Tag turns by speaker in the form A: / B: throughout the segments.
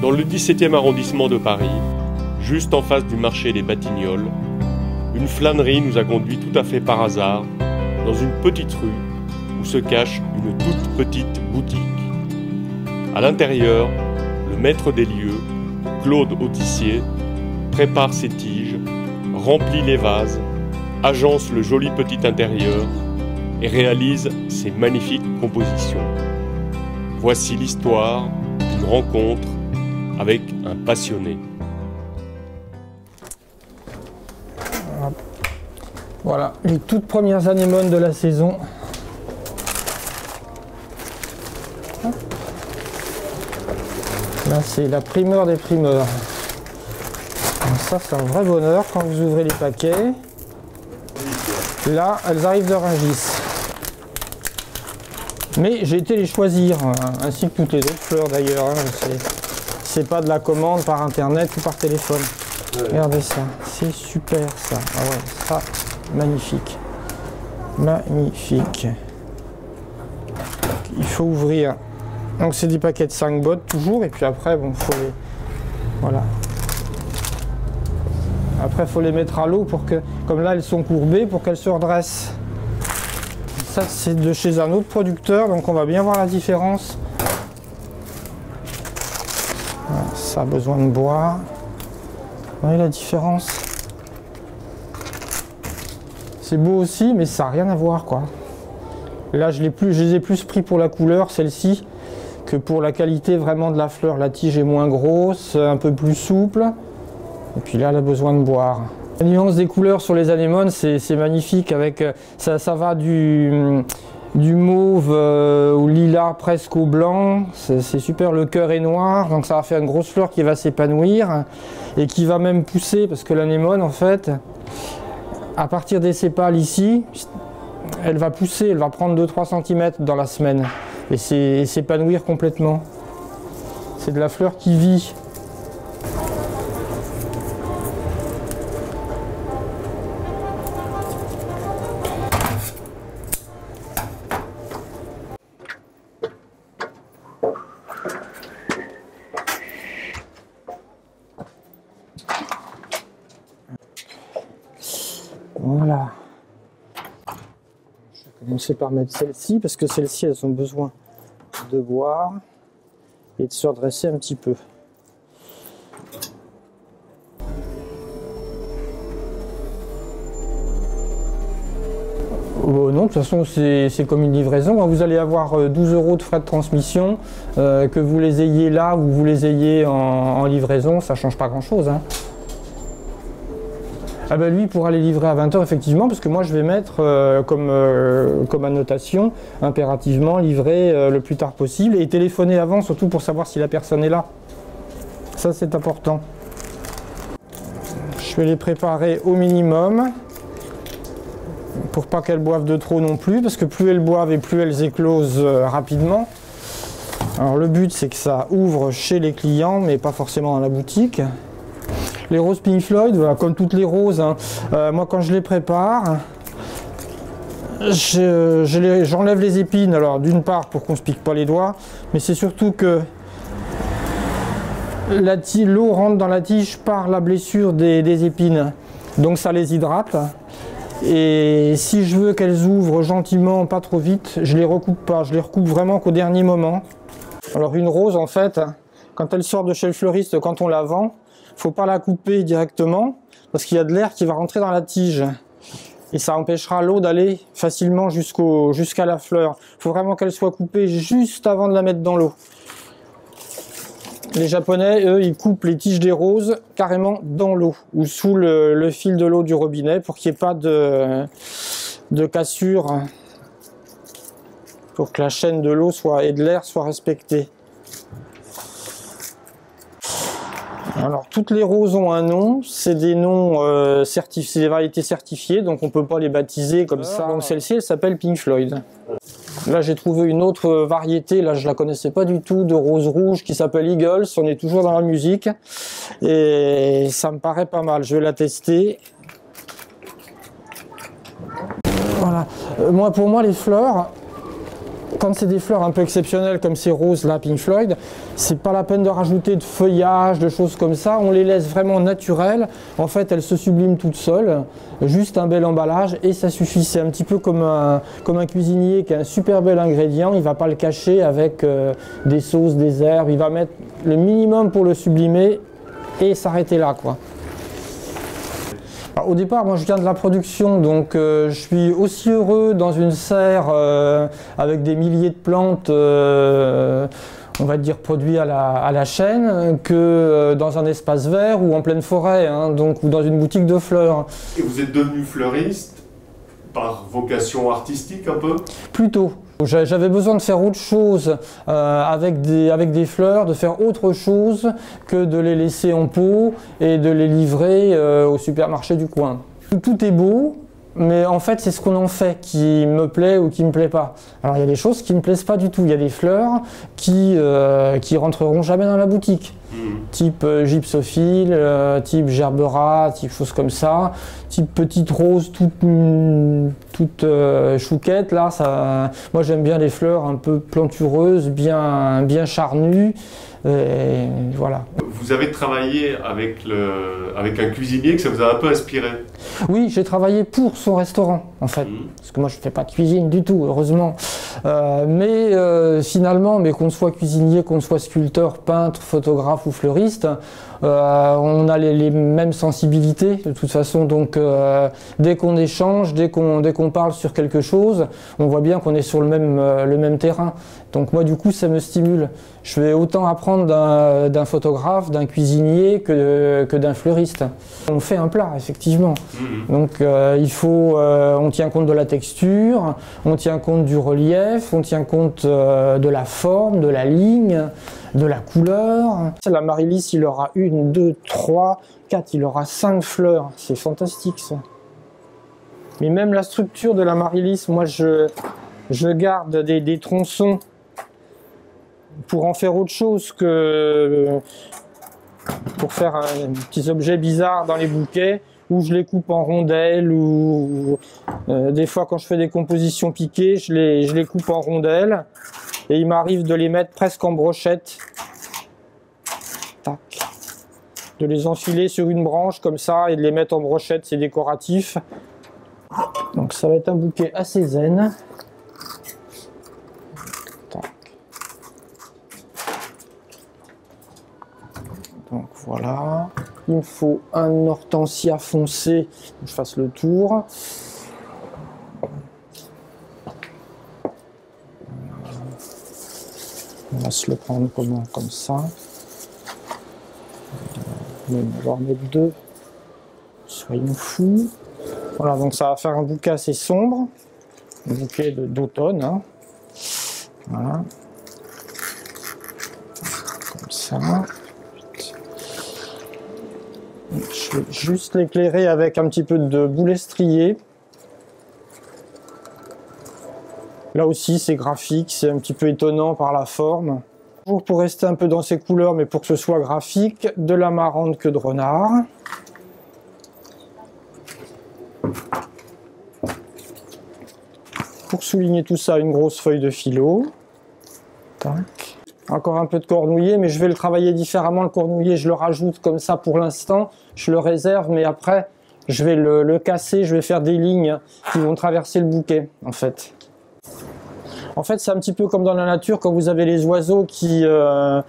A: Dans le 17e arrondissement de Paris, juste en face du marché des Batignolles, une flânerie nous a conduits tout à fait par hasard dans une petite rue où se cache une toute petite boutique. À l'intérieur, le maître des lieux, Claude Autissier, prépare ses tiges, remplit les vases, agence le joli petit intérieur et réalise ses magnifiques compositions. Voici l'histoire d'une rencontre avec un passionné.
B: Voilà, les toutes premières anémones de la saison. Là, c'est la primeur des primeurs. Donc ça, c'est un vrai bonheur quand vous ouvrez les paquets. Là, elles arrivent de Rungis. Mais j'ai été les choisir, ainsi que toutes les autres fleurs d'ailleurs. C'est pas de la commande par internet ou par téléphone. Ouais. Regardez ça, c'est super ça. Ah ouais, ça, magnifique. Magnifique. Il faut ouvrir. Donc c'est des paquets de 5 bottes toujours, et puis après, bon, faut les... Voilà. Après, il faut les mettre à l'eau pour que, comme là, elles sont courbées, pour qu'elles se redressent. Ça, c'est de chez un autre producteur, donc on va bien voir la différence. Voilà, ça a besoin de boire. Vous voyez la différence? C'est beau aussi, mais ça n'a rien à voir, quoi. Là, je les ai plus pris pour la couleur, celle-ci, que pour la qualité vraiment de la fleur. La tige est moins grosse, un peu plus souple. Et puis là, elle a besoin de boire. La nuance des couleurs sur les anémones, c'est magnifique. Avec ça va du mauve au lilas presque au blanc. C'est super. Le cœur est noir, donc ça va faire une grosse fleur qui va s'épanouir et qui va même pousser, parce que l'anémone, en fait, à partir des sépales ici, elle va pousser, elle va prendre 2-3 cm dans la semaine et s'épanouir complètement. C'est de la fleur qui vit. Voilà. Je vais commencer par mettre celles-ci, parce que celles-ci, elles ont besoin de boire et de se redresser un petit peu. Non, de toute façon, c'est comme une livraison. Vous allez avoir 12 € de frais de transmission. Que vous les ayez là ou vous les ayez en livraison, ça ne change pas grand-chose. Hein. Ah ben lui pourra les livrer à 20 h effectivement, parce que moi je vais mettre comme annotation impérativement livrer le plus tard possible et téléphoner avant, surtout pour savoir si la personne est là. Ça c'est important. Je vais les préparer au minimum pour pas qu'elles boivent de trop non plus, parce que plus elles boivent et plus elles éclosent rapidement. Alors le but c'est que ça ouvre chez les clients mais pas forcément dans la boutique. Les roses Pink Floyd, voilà, comme toutes les roses, hein. Moi quand je les prépare, j'enlève les épines. Alors d'une part pour qu'on ne se pique pas les doigts, mais c'est surtout que l'eau rentre dans la tige par la blessure des épines, donc ça les hydrate. Et si je veux qu'elles ouvrent gentiment, pas trop vite, je les recoupe pas, je les recoupe vraiment qu'au dernier moment. Alors une rose en fait, quand elle sort de chez le fleuriste, quand on la vend, faut pas la couper directement parce qu'il y a de l'air qui va rentrer dans la tige et ça empêchera l'eau d'aller facilement jusqu'à la fleur. Il faut vraiment qu'elle soit coupée juste avant de la mettre dans l'eau. Les Japonais, eux, ils coupent les tiges des roses carrément dans l'eau ou sous le fil de l'eau du robinet pour qu'il n'y ait pas de cassure, pour que la chaîne de l'eau et de l'air soit respectée. Alors toutes les roses ont un nom, c'est des noms certifiés, c'est des variétés certifiées, donc on ne peut pas les baptiser comme ça. Donc celle-ci, elle s'appelle Pink Floyd. Là j'ai trouvé une autre variété, là je la connaissais pas du tout, de rose rouge qui s'appelle Eagles. On est toujours dans la musique et ça me paraît pas mal, je vais la tester. Voilà, pour moi les fleurs, Quand c'est des fleurs un peu exceptionnelles comme ces roses là, Pink Floyd, c'est pas la peine de rajouter de feuillage, de choses comme ça. On les laisse vraiment naturelles. En fait, elles se subliment toutes seules. Juste un bel emballage et ça suffit. C'est un petit peu comme un cuisinier qui a un super bel ingrédient. Il va pas le cacher avec des sauces, des herbes. Il va mettre le minimum pour le sublimer et s'arrêter là, quoi. Alors, au départ, moi je viens de la production, donc je suis aussi heureux dans une serre avec des milliers de plantes, on va dire produits à la chaîne, que dans un espace vert ou en pleine forêt, hein, donc, ou dans une boutique de fleurs.
A: Et vous êtes devenu fleuriste par vocation artistique un peu?
B: Plutôt. J'avais besoin de faire autre chose avec des fleurs, de faire autre chose que de les laisser en pot et de les livrer au supermarché du coin. Tout est beau, mais en fait c'est ce qu'on en fait qui me plaît ou qui me plaît pas. Alors il y a des choses qui me plaisent pas du tout. Il y a des fleurs qui rentreront jamais dans la boutique. Type gypsophile, type gerbera, type choses comme ça, type petite rose toute chouquette là. Moi j'aime bien les fleurs un peu plantureuses, bien charnues. Et voilà.
A: Vous avez travaillé avec un cuisinier que ça vous a un peu inspiré?
B: Oui, j'ai travaillé pour son restaurant en fait, parce que moi je ne fais pas de cuisine du tout, heureusement. Finalement, qu'on soit cuisinier, qu'on soit sculpteur, peintre, photographe ou fleuriste, on a les mêmes sensibilités de toute façon. Donc dès qu'on échange, dès qu'on parle sur quelque chose, on voit bien qu'on est sur le même terrain. Donc moi du coup ça me stimule. Je vais autant apprendre d'un photographe, d'un cuisinier que d'un fleuriste. On fait un plat effectivement. Donc on tient compte de la texture, on tient compte du relief, on tient compte de la forme, de la ligne, de la couleur. L'amaryllis, il aura 1, 2, 3, 4, il aura 5 fleurs. C'est fantastique ça. Mais même la structure de l'amaryllis, moi je garde des tronçons pour en faire autre chose que pour faire un petit objet bizarre dans les bouquets, où je les coupe en rondelles, ou des fois quand je fais des compositions piquées, je les coupe en rondelles et il m'arrive de les mettre presque en brochette. Tac. De les enfiler sur une branche comme ça et de les mettre en brochette, c'est décoratif. Donc ça va être un bouquet assez zen. Donc voilà, il me faut un hortensia foncé, je fasse le tour. On va se le prendre comme ça. On va en mettre 2, soyons fous. Voilà, donc ça va faire un bouquet assez sombre, un bouquet d'automne. Hein. Voilà, comme ça. Je vais juste l'éclairer avec un petit peu de boulet strié. Là aussi c'est graphique, c'est un petit peu étonnant par la forme. Toujours pour rester un peu dans ces couleurs, mais pour que ce soit graphique, de l'amarante queue de renard. Pour souligner tout ça, une grosse feuille de philo. Tac. Encore un peu de cornouiller, mais je vais le travailler différemment. Le cornouiller, je le rajoute comme ça pour l'instant. Je le réserve, mais après, je vais le casser. Je vais faire des lignes qui vont traverser le bouquet, en fait. En fait, c'est un petit peu comme dans la nature, quand vous avez les oiseaux qui vont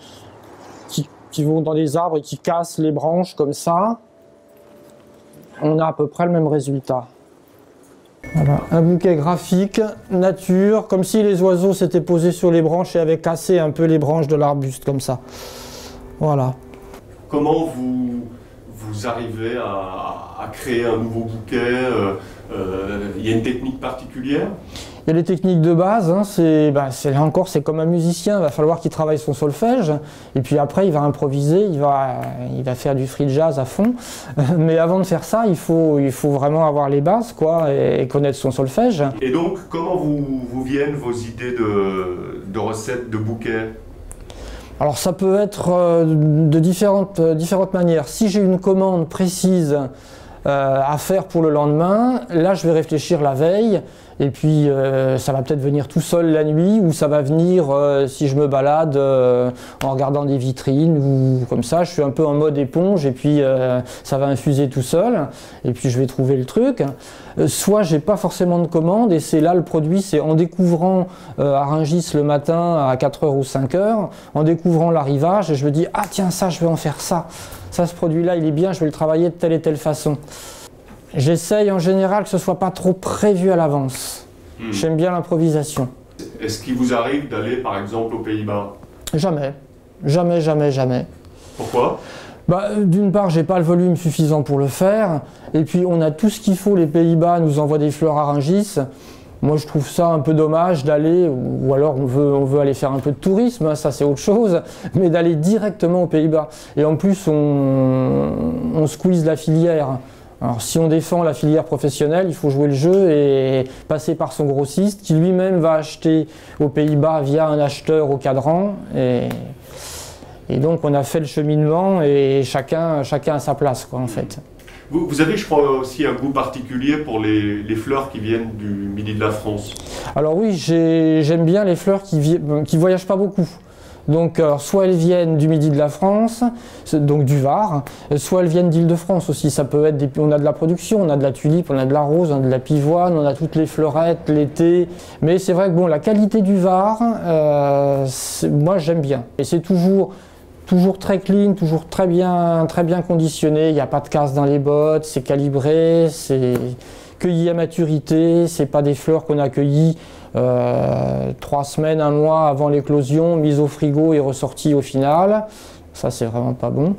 B: dans des arbres et qui cassent les branches comme ça. On a à peu près le même résultat. Voilà, un bouquet graphique, nature, comme si les oiseaux s'étaient posés sur les branches et avaient cassé un peu les branches de l'arbuste, comme ça. Voilà.
A: Comment vous arrivez à créer un nouveau bouquet? Il y a une technique particulière?
B: Il y a les techniques de base, hein, là encore c'est comme un musicien, il va falloir qu'il travaille son solfège, et puis après il va improviser, il va faire du free jazz à fond, mais avant de faire ça, il faut vraiment avoir les bases, quoi, et connaître son solfège.
A: Et donc, comment vous viennent vos idées de recettes, de bouquets?
B: Alors ça peut être de différentes manières. Si j'ai une commande précise à faire pour le lendemain, là je vais réfléchir la veille Et puis ça va peut-être venir tout seul la nuit, ou ça va venir si je me balade en regardant des vitrines, ou comme ça, je suis un peu en mode éponge, et puis ça va infuser tout seul, et puis je vais trouver le truc. Soit j'ai pas forcément de commande, et c'est là le produit, c'est en découvrant à Rungis le matin à 4h ou 5h, en découvrant l'arrivage, et je me dis, ah tiens, ça, je vais en faire ça. Ça, ce produit-là, il est bien, je vais le travailler de telle et telle façon. J'essaye en général que ce ne soit pas trop prévu à l'avance. J'aime bien l'improvisation.
A: Est-ce qu'il vous arrive d'aller par exemple aux Pays-Bas?
B: Jamais. Jamais, jamais, jamais.
A: Pourquoi?
B: D'une part, j'ai pas le volume suffisant pour le faire. Et puis, on a tout ce qu'il faut. Les Pays-Bas nous envoient des fleurs à Rungis. Moi, je trouve ça un peu dommage d'aller, ou alors on veut aller faire un peu de tourisme, hein, ça c'est autre chose, mais d'aller directement aux Pays-Bas. Et en plus, on squeeze la filière. Alors si on défend la filière professionnelle, il faut jouer le jeu et passer par son grossiste qui lui-même va acheter aux Pays-Bas via un acheteur au cadran. Et donc on a fait le cheminement et chacun a sa place quoi, en fait.
A: Vous avez, je crois, aussi un goût particulier pour les fleurs qui viennent du midi de la France.
B: Alors oui, j'aime bien les fleurs qui voyagent pas beaucoup. Donc, soit elles viennent du midi de la France, donc du Var, soit elles viennent d'Île-de-France aussi. Ça peut être on a de la production, on a de la tulipe, on a de la rose, on a de la pivoine, on a toutes les fleurettes, l'été. Mais c'est vrai que bon, la qualité du Var, moi j'aime bien. Et c'est toujours très clean, toujours très bien conditionné. Il n'y a pas de casse dans les bottes, c'est calibré, c'est cueilli à maturité. C'est pas des fleurs qu'on a cueillies 3 semaines, 1 mois avant l'éclosion, mise au frigo et ressortie au final. Ça, c'est vraiment pas bon.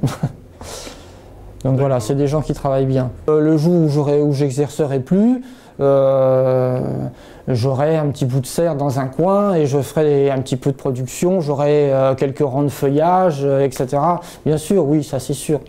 B: Donc voilà, c'est des gens qui travaillent bien. Le jour où j'exercerai plus, j'aurai un petit bout de serre dans un coin et je ferai un petit peu de production, j'aurai quelques rangs de feuillage, etc. Bien sûr, oui, ça c'est sûr.